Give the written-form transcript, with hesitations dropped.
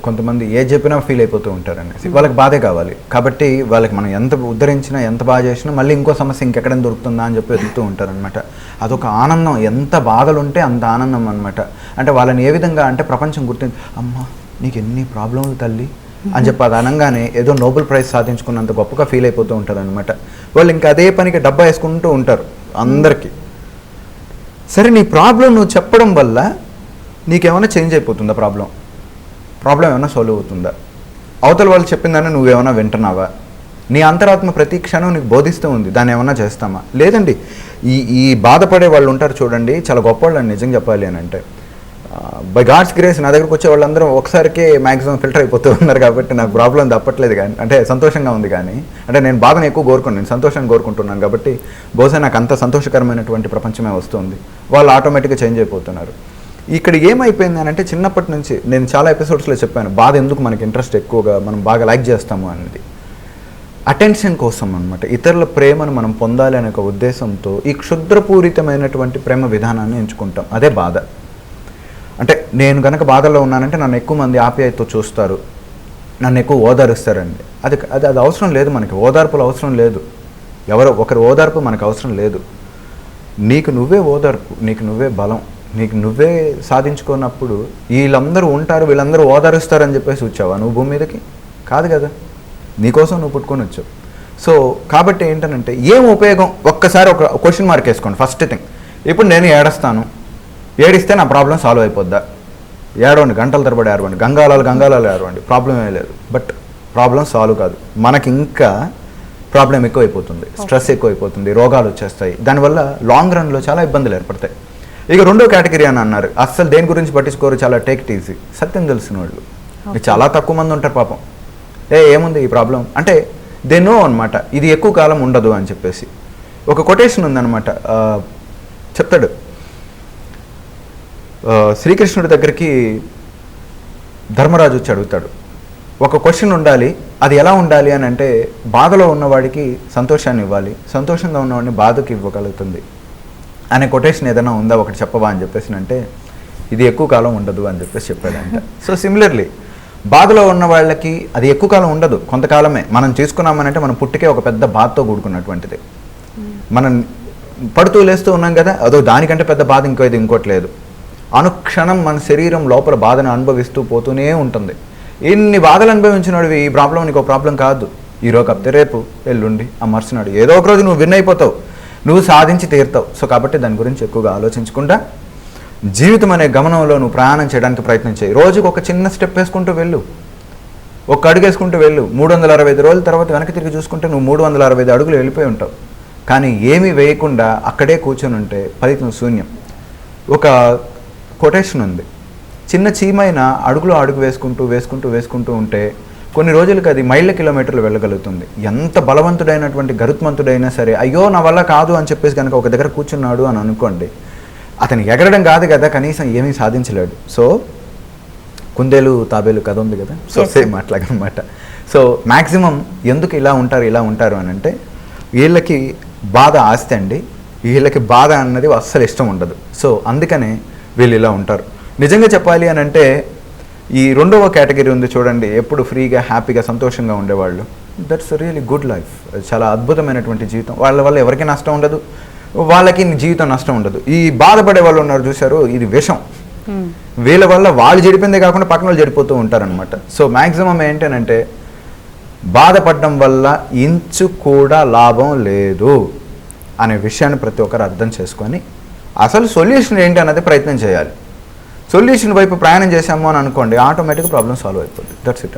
కొంతమంది ఏ చెప్పినా ఫీల్ అయిపోతూ ఉంటారు అనేసి, వాళ్ళకి బాధే కావాలి. కాబట్టి వాళ్ళకి మనం ఎంత ఉద్ధరించినా ఎంత బాగా చేసినా మళ్ళీ ఇంకో సమస్య ఇంకెక్కడైనా దొరుకుతుందా అని చెప్పి వెతుకుతూ ఉంటారనమాట. అదొక ఆనందం, ఎంత బాధలు ఉంటే అంత ఆనందం అనమాట. అంటే వాళ్ళని ఏ విధంగా అంటే ప్రపంచం గుర్తించి, అమ్మ నీకు ఎన్ని ప్రాబ్లంలు తల్లి అని చెప్పి అది అనగానే ఏదో నోబెల్ ప్రైజ్ సాధించుకున్నంత గొప్పగా ఫీల్ అయిపోతూ ఉంటారు అనమాట. వాళ్ళు ఇంకా అదే పనికి డబ్బా వేసుకుంటూ ఉంటారు అందరికీ. సరే, నీ ప్రాబ్లం నువ్వు చెప్పడం వల్ల నీకేమైనా చేంజ్ అయిపోతుందా? ప్రాబ్లం ఏమైనా సాల్వ్ అవుతుందా? అవతల వాళ్ళు చెప్పిందని నువ్వేమైనా వింటున్నావా? నీ అంతరాత్మ ప్రతి క్షణం నీకు బోధిస్తూ ఉంది, దాన్ని ఏమైనా చేస్తామా? లేదండి. ఈ బాధపడే వాళ్ళు ఉంటారు చూడండి, చాలా గొప్ప వాళ్ళు అని నిజంగా చెప్పాలి అని అంటే, బై గాడ్స్ గ్రేస్ నా దగ్గరకు వచ్చే వాళ్ళందరూ ఒకసారికే మ్యాక్సిమం ఫిల్టర్ అయిపోతూ ఉన్నారు. కాబట్టి నాకు ప్రాబ్లం తప్పట్లేదు, కానీ అంటే సంతోషంగా ఉంది. కానీ అంటే నేను బాధను ఎక్కువ కోరుకున్నాను, నేను సంతోషాన్ని కోరుకుంటున్నాను. కాబట్టి బహుశా నాకు అంత సంతోషకరమైనటువంటి ప్రపంచమే వస్తుంది. వాళ్ళు ఆటోమేటిక్గా చేంజ్ అయిపోతున్నారు. ఇక్కడ ఏమైపోయింది అని అంటే, చిన్నప్పటి నుంచి నేను చాలా ఎపిసోడ్స్లో చెప్పాను, బాధ ఎందుకు మనకి ఇంట్రెస్ట్ ఎక్కువగా మనం బాగా లైక్ చేస్తాము అనేది అటెన్షన్ కోసం అనమాట. ఇతరుల ప్రేమను మనం పొందాలి అనే ఒక ఉద్దేశంతో ఈ క్షుద్రపూరితమైనటువంటి ప్రేమ విధానాన్ని ఎంచుకుంటాం. అదే బాధ. అంటే నేను కనుక బాధలో ఉన్నానంటే నన్ను ఎక్కువ మంది ఆప్యాయతతో చూస్తారు, నన్ను ఎక్కువ ఓదారుస్తారండి. అది అవసరం లేదు మనకి. ఓదార్పులు అవసరం లేదు, ఎవరో ఒకరి ఓదార్పు మనకు అవసరం లేదు. నీకు నువ్వే ఓదార్పు, నీకు నువ్వే బలం, నీకు నువ్వే సాధించుకున్నప్పుడు వీళ్ళందరూ ఉంటారు, వీళ్ళందరూ ఓదారుస్తారని చెప్పేసి వచ్చావా నువ్వు భూమి మీదకి? కాదు కదా, నీకోసం నువ్వు పుట్టుకొని వచ్చావు. సో కాబట్టి ఏంటనంటే ఏం ఉపయోగం? ఒక్కసారి ఒక క్వశ్చన్ మార్క్ వేసుకోండి. ఫస్ట్ థింగ్, ఇప్పుడు నేను ఏడుస్తాను, ఏడిస్తే నా ప్రాబ్లం సాల్వ్ అయిపోద్దా? ఏడవండి, గంటల తరబడి ఏడవండి, గంగాలాలు ఏడవండి, ప్రాబ్లం ఏం లేదు. బట్ ప్రాబ్లం సాల్వ్ కాదు, మనకి ఇంకా ప్రాబ్లం ఎక్కువైపోతుంది, స్ట్రెస్ ఎక్కువైపోతుంది, రోగాలు వచ్చేస్తాయి. దానివల్ల లాంగ్ రన్లో చాలా ఇబ్బందులు ఏర్పడతాయి. ఇక రెండో కేటగిరీ అని అన్నారు, అస్సలు దేని గురించి పట్టించుకోరు, చాలా టేక్ ఇట్ ఈజీ. సత్యం తెలిసిన వాళ్ళు చాలా తక్కువ మంది ఉంటారు పాపం. ఏముంది ఈ ప్రాబ్లం అంటే దే నో అనమాట, ఇది ఎక్కువ కాలం ఉండదు అని చెప్పేసి. ఒక కొటేషన్ ఉందన్నమాట, చెప్తాడు. శ్రీకృష్ణుడి దగ్గరికి ధర్మరాజు వచ్చి అడుగుతాడు, ఒక క్వశ్చన్ ఉండాలి, అది ఎలా ఉండాలి అని అంటే, బాధలో ఉన్నవాడికి సంతోషాన్ని ఇవ్వాలి, సంతోషంగా ఉన్నవాడిని బాధకి ఇవ్వగలుగుతుంది అనే కొటేషన్ ఏదైనా ఉందా, ఒకటి చెప్పవా అని చెప్పేసి అంటే, ఇది ఎక్కువ కాలం ఉండదు అని చెప్పేసి చెప్పాడంట. సో సిమిలర్లీ బాధలో ఉన్న వాళ్ళకి అది ఎక్కువ కాలం ఉండదు, కొంతకాలమే. మనం చేసుకున్నామనంటే మనం పుట్టికే ఒక పెద్ద బాధతో కూడుకున్నటువంటిది. మనం పడుతూ లేస్తూ ఉన్నాం కదా, అదో దానికంటే పెద్ద బాధ ఇంకోట్లేదు. అనుక్షణం మన శరీరం లోపల బాధను అనుభవిస్తూ పోతూనే ఉంటుంది. ఇన్ని బాధలు అనుభవించినవి ఈ ప్రాబ్లం నీకు ఒక ప్రాబ్లం కాదు. ఈరోజు కప్తే రేపు, ఎల్లుండి, ఆ మరుసనాడు ఏదో ఒక రోజు నువ్వు విన్ అయిపోతావు, నువ్వు సాధించి తీరుతావు. సో కాబట్టి దాని గురించి ఎక్కువగా ఆలోచించకుండా జీవితం అనే గమనంలో నువ్వు ప్రయాణం చేయడానికి ప్రయత్నం చేయి. రోజుకు ఒక చిన్న స్టెప్ వేసుకుంటూ వెళ్ళు, ఒక అడుగు వేసుకుంటూ వెళ్ళు. 365 రోజుల తర్వాత వెనక్కి తిరిగి చూసుకుంటే నువ్వు 365 అడుగులు వెళ్ళిపోయి ఉంటావు. కానీ ఏమీ వేయకుండా అక్కడే కూర్చొని ఉంటే ఫలితం శూన్యం. ఒక కొటేషన్ ఉంది, చిన్న చీమైన అడుగులో అడుగు వేసుకుంటూ ఉంటే కొన్ని రోజులకి అది మైళ్ళ కిలోమీటర్లు వెళ్ళగలుగుతుంది. ఎంత బలవంతుడైనటువంటి గరుత్మంతుడైనా సరే, అయ్యో నా వల్ల కాదు అని చెప్పేసి కనుక ఒక దగ్గర కూర్చున్నాడు అని అనుకోండి, అతను ఎగరడం కాదు కదా, కనీసం ఏమీ సాధించలేడు. సో కుందేలు తాబేలు కథ ఉంది కదా, సో సేమ్ అట్లాగనమాట. సో మ్యాక్సిమం ఎందుకు ఇలా ఉంటారు అని అంటే, వీళ్ళకి బాధ ఆస్తి అండి, వీళ్ళకి బాధ అన్నది అస్సలు ఇష్టం ఉండదు. సో అందుకనే వీళ్ళు ఇలా ఉంటారు. నిజంగా చెప్పాలి అని అంటే, ఈ రెండవ కేటగిరీ ఉంది చూడండి, ఎప్పుడు ఫ్రీగా హ్యాపీగా సంతోషంగా ఉండేవాళ్ళు, దట్స్ రియలీ గుడ్ లైఫ్. చాలా అద్భుతమైనటువంటి జీవితం. వాళ్ళ వల్ల ఎవరికి నష్టం ఉండదు, వాళ్ళకి జీవితం నష్టం ఉండదు. ఈ బాధపడే వాళ్ళు ఉన్నారు చూశారు, ఇది విషం. వీళ్ళ వల్ల వాళ్ళు చెడిపోయిందే కాకుండా పక్కన వాళ్ళు చెడిపోతూ ఉంటారనమాట. సో మ్యాక్సిమం ఏంటనంటే, బాధపడడం వల్ల ఇంచు కూడా లాభం లేదు అనే విషయాన్ని ప్రతి ఒక్కరు అర్థం చేసుకొని అసలు సొల్యూషన్ ఏంటి అన్నది ప్రయత్నం చేయాలి. సొల్యూషన్ వైపు ప్రయాణం చేసాము అని అనుకోండి, ఆటోమేటిక్గా ప్రాబ్లం సాల్వ్ అయిపోతుంది. That's it.